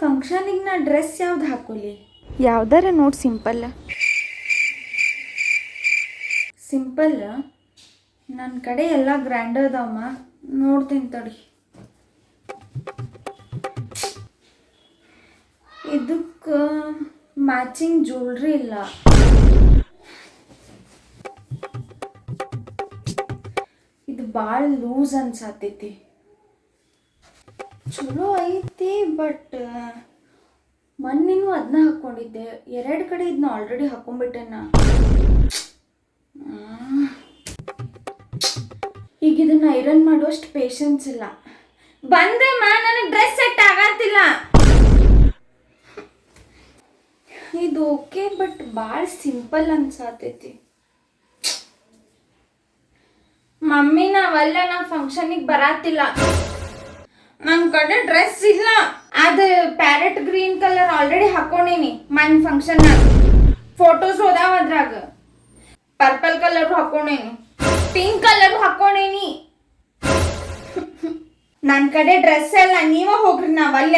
ಫಂಕ್ಷನಿಗೆ ನಾ ಡ್ರೆಸ್ ಯಾವ್ದು ಹಾಕೋಲಿ? ಯಾವ್ದಾರ ನೋಡಿ ಸಿಂಪಲ್. ಸಿಂಪಲ್ ನನ್ನ ಕಡೆ ಎಲ್ಲ ಗ್ರ್ಯಾಂಡ್ ಅದಾವಮ್ಮ, ನೋಡ್ತೀನಿ ತಡಿ. ಇದಕ್ಕೆ ಮ್ಯಾಚಿಂಗ್ ಜ್ಯುವೆಲ್ರಿ ಇಲ್ಲ. ಇದು ಭಾಳ ಲೂಸ್ ಅನ್ಸತೈತಿ. ಚಲೋ ಐತಿ ಬಟ್ ಮೊನ್ನೆನೂ ಅದನ್ನ ಹಾಕ್ಕೊಂಡಿದ್ದೆ. 2 ಕಡೆ ಇದನ್ನ ಆಲ್ರೆಡಿ ಹಾಕೊಂಡ್ಬಿಟ್ಟೆ ನಾ. ಈಗ ಇದನ್ನ ಐರನ್ ಮಾಡೋಷ್ಟು ಪೇಷನ್ಸ್ ಇಲ್ಲ. ಬಂದೆಮ್ಮ, ನನಗೆ ಡ್ರೆಸ್ ಸೆಟ್ ಆಗತ್ತಿಲ್ಲ. ಇದು ಓಕೆ ಬಟ್ ಭಾಳ ಸಿಂಪಲ್ ಅನ್ಸತೈತಿ. ಮಮ್ಮಿ ನಾವಲ್ಲ, ನಾ ಫಂಕ್ಷನಿಗೆ ಬರಾತಿಲ್ಲ. ನನ್ನ ಕಡೆ ಡ್ರೆಸ್ ಇಲ್ಲ. ಅದು ಪ್ಯಾರೆಟ್ ಗ್ರೀನ್ ಕಲರ್ ಆಲ್ರೆಡಿ ಹಾಕೊಂಡೀನಿ ಮನ್ ಫಂಕ್ಷನ್ನಾಗ. ಫೋಟೋಸ್ ಹೋದಾವ ಅದ್ರಾಗ. ಪರ್ಪಲ್ ಕಲರ್ ಹಾಕೊಂಡೇನಿ, ಪಿಂಕ್ ಕಲರ್ ಹಾಕೊಂಡೇನಿ. ನನ್ನ ಕಡೆ ಡ್ರೆಸ್ ಎಲ್ಲ, ನೀವ ಹೋಗ್ರಿ, ನಾವಲ್ಲ.